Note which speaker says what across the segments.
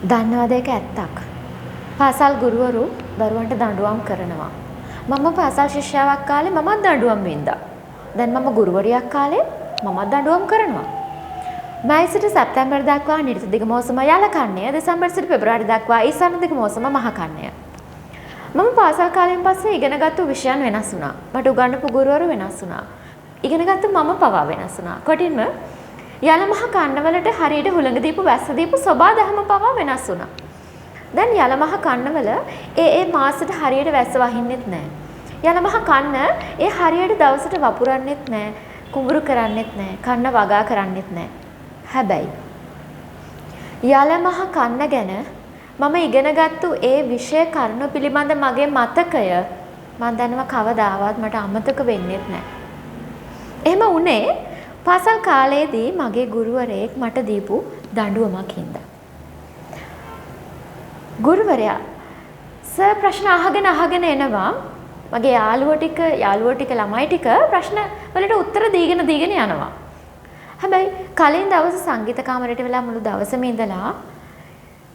Speaker 1: දන්නවද ඒක ඇත්තක්? පාසල් ගුරුවරු දරුවන්ට දඬුවම් කරනවා. මම පාසල් ශිෂ්‍යාවක් කාලේ මමත් දඬුවම් වින්දා. දැන් මම ගුරුවරියක් කාලේ මමත් දඬුවම් කරනවා. මයි සිට සැප්තැම්බර් දක්වා නිරිත දිග මෝසම යල කන්නය, දෙසැම්බර් සිට පෙබරවාරි දක්වා ඊසාන දිග මෝසම මහ කන්නය. මම පාසල් කාලයෙන් පස්සේ ඉගෙනගත්තු විෂයන් වෙනස් වුණා. මට උගන්වපු ගුරුවරු වෙනස් වුණා. ඉගෙනගත්තු මම පවා වෙනස් වුණා. කොටින්ම යල මහ කන්නවලට හරියට හුළඟ දීපු වැස්ස දීපු සබා දහම පවා වෙනස් වුණා. දැන් යල මහ කන්නවල ඒ මාසෙට හරියට වැස්ස වහින්නෙත් නැහැ. යල මහ කන්න ඒ හරියට දවසට වපුරන්නෙත් නැහැ, කුඹුරු කරන්නෙත් නැහැ, කන්න වගා කරන්නෙත් නැහැ. හැබැයි යල මහ කන්න ගැන මම ඉගෙනගත්තු ඒ විෂය කරුණු පිළිබඳ මගේ මතකය මම දන්නවා කවදාවත් මට අමතක වෙන්නේ නැහැ. එහෙම වුණේ පාසල් කාලයේදී මගේ ගුරුවරයෙක් මට දීපු දඬුවමක් හින්දා. ගුරුවරයා සර් ප්‍රශ්න අහගෙන එනවා. මගේ යාළුවෝ ටික ළමයි ටික ප්‍රශ්න වලට උත්තර දීගෙන යනවා. හැබැයි කලින් දවසේ සංගීත කාමරයට වෙලා මුළු දවසම ඉඳලා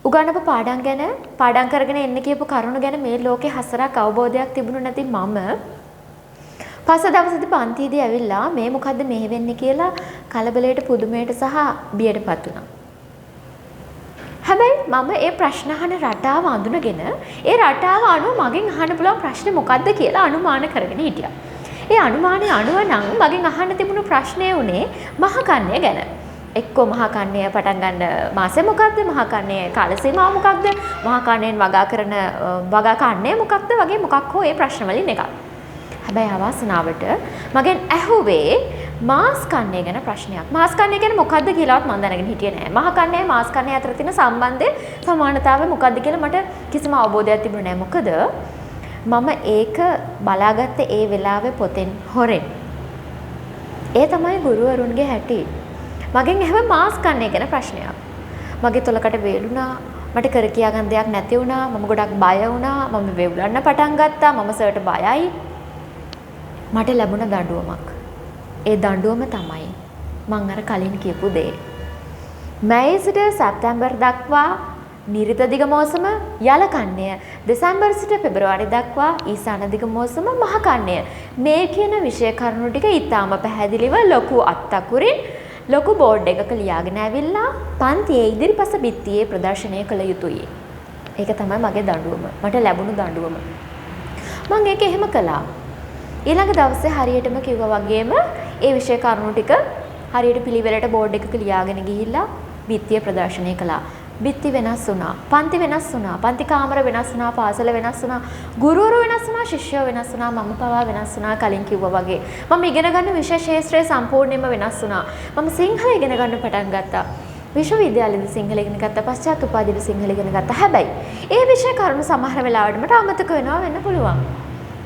Speaker 1: උගන්නපු පාඩම් කරගෙන එන්න කියපු කරුණු ගැන මේ ලෝකේ හසරක් අවබෝධයක් තිබුණ නැති මම පස්සේ දවසේදී පන්තියේදී ඇවිල්ලා මේ මොකද්ද මේ වෙන්නේ කියලා කලබලයට පුදුමයට සහ බියටපත් වුණා. හැබැයි මම ඒ ප්‍රශ්න අහන රටාව අඳුනගෙන ඒ රටාව අනුව මගෙන් අහන්න පුළුවන් ප්‍රශ්නේ මොකද්ද කියලා අනුමාන කරගෙන හිටියා. ඒ අනුමානයේ අනුව නම් මගෙන් අහන්න තිබුණු ප්‍රශ්නේ උනේ මහ කන්නය ගැන. එක්කෝ මහ කන්නය පටන් ගන්න මාසෙ මොකක්ද? මහ කන්නය කාල සීමාව මොකක්ද? මහ කන්නයෙන් වගා කන්නේ මොකක්ද වගේ මොකක් හෝ ඒ ප්‍රශ්න වලින් එකක්. හැබැයි අවාසනාවට මගෙන් ඇහුවේ මාස් කන්නය ගැන ප්‍රශ්නයක්. මාස් කන්නය කියන්නේ මොකක්ද කියලාවත් මම දැනගෙන හිටියේ නෑ. මහ කන්නයයි මාස් කන්නය අතර තියෙන සම්බන්ධය සමානතාවය මොකක්ද කියලා මට කිසිම අවබෝධයක් තිබුණේ නෑ. මොකද මම ඒක බලාගත්තේ ඒ වෙලාවේ පොතෙන් හොරෙන්. ඒ තමයි ගුරුවරුන්ගේ හැටි. මගෙන් ඇහුවේ මාස් කන්නය ගැන ප්‍රශ්නයක්. මගේ තොලකට වේලුණා. මට කර කියා ගන්න දෙයක් නැති වුණා. මම ගොඩක් බය වුණා. මම වෙවුලන්න පටන් ගත්තා. මම සර්ට බයයි. මට ලැබුණ දඬුවමක්. ඒ දඬුවම තමයි මං අර කලින් කියපු දේ. මැයි සිට සැප්තැම්බර් දක්වා නිරිත දිග මෝසම යල කන්නය, දෙසැම්බර් සිට පෙබරවාරි දක්වා ඊසාන දිග මෝසම මහ කන්නය. මේ කියන විෂය කරුණු ටික ඊටාම පැහැදිලිව ලොකු අත්තකුරින් ලොකු බෝඩ් එකක ලියාගෙන ඇවිල්ලා පන්තියේ ඉදිරිපස බිත්තියේ ප්‍රදර්ශනය කළ යුතුයි. ඒක තමයි මගේ දඬුවම. මට ලැබුණු දඬුවම. මම ඒක එහෙම කළා. ඊළඟ දවසේ හරියටම කිව්වා වගේම ඒ විෂය කරුණු ටික හරියට පිළිවෙලට බෝඩ් එකක ලියාගෙන ගිහිල්ලා බිත්තිය ප්‍රදර්ශනය කළා. බිත්ති වෙනස් වුණා, පන්ති වෙනස් වුණා, පන්ති කාමර වෙනස් වුණා, පාසල වෙනස් වුණා, ගුරුවරු වෙනස් වුණා, ශිෂ්‍යයෝ වෙනස් වුණා, මම පවා වෙනස් වුණා කලින් කිව්වා වගේ. මම ඉගෙන ගන්න විෂය ශාස්ත්‍රය සම්පූර්ණයෙන්ම වෙනස් වුණා. මම සිංහල ඉගෙන ගන්න පටන් ගත්තා. විශ්වවිද්‍යාලෙදී සිංහල ඉගෙන ගත්තා, පශ්චාත් උපාධියේදී සිංහල ඉගෙන ගත්තා. හැබැයි ඒ විෂය කරුණු සමහර වෙලාවට මට අමතක වෙන්න පුළුවන්.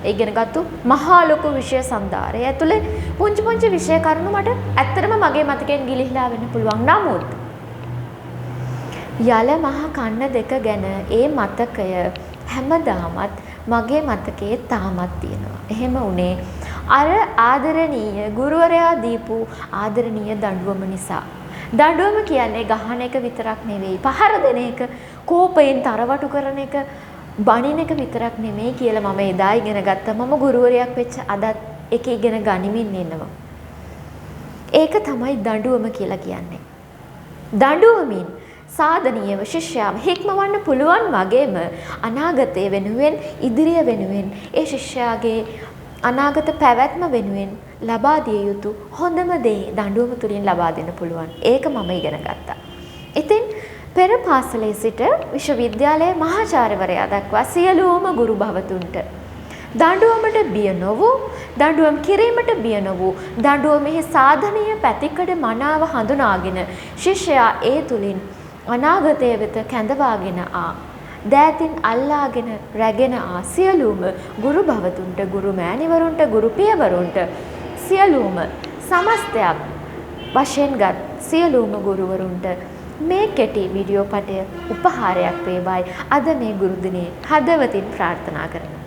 Speaker 1: ඒ ඉගෙනගත්තු මහා ලොකු විෂය සම්දාරය ඇතුලේ පුංචි විෂය කරුණු මට ඇත්තටම මගේ මතකයෙන් ගිලිහිලා වෙන්න පුළුවන්. නමුත් යල මහ කන්න දෙක ගැන ඒ මතකය හැමදාමත් මගේ මතකයේ තාමත් තියෙනවා. එහෙම උනේ අර ආදරණීය ගුරුවරයා දීපු ආදරණීය දඬුවම නිසා. දඬුවම කියන්නේ ගහන එක විතරක් නෙවෙයි, පහර දෙන එක, කෝපයෙන් තරවටු කරන එක, බණින එක විතරක් නෙමෙයි කියලා මම එදා ඉගෙන ගත්තා. මම ගුරුවරයෙක් වෙච්ච අදත් ඒක ඉගෙන ගනිමින් ඉන්නවා. ඒක තමයි දඬුවම කියලා කියන්නේ. දඬුවමින් සාධනීයව ශිෂ්‍යයාව හික්මවන්න පුළුවන් වගේම අනාගතය වෙනුවෙන්, ඉදිරිය වෙනුවෙන්, ඒ ශිෂ්‍යයාගේ අනාගත පැවැත්ම වෙනුවෙන් ලබා දිය යුතු හොඳම දේ දඬුවම තුලින් ලබා දෙන්න පුළුවන්. ඒක මම ඉගෙන ගත්තා. ඉතින් පෙර පාසලේ සිට විශ්වවිද්‍යාලයේ මහාචාර්යවරයා දක්වා සියලුම ගුරු භවතුන්ට දඬුවමට බිය නොවූ, දඬුවම් කිරීමට බිය නොවූ, දඬුවමෙහි සාධනීය පැතිකඩ මනාව හඳුනාගෙන ශිෂ්‍යයා ඒ තුලින් අනාගතය වෙත කැඳවාගෙන දෑතින් අල්ලාගෙන රැගෙන සියලුම ගුරු භවතුන්ට, ගුරු මෑණිවරුන්ට, ගුරු පියවරුන්ට, සියලුම සමස්තයක් වශයෙන්ගත් සියලුම ගුරුවරුන්ට මේ කෙටි වීඩියෝ පටය උපහාරයක් වේවායි අද මේ ගුරු දිනේ හදවතින් ප්‍රාර්ථනා කරනවා.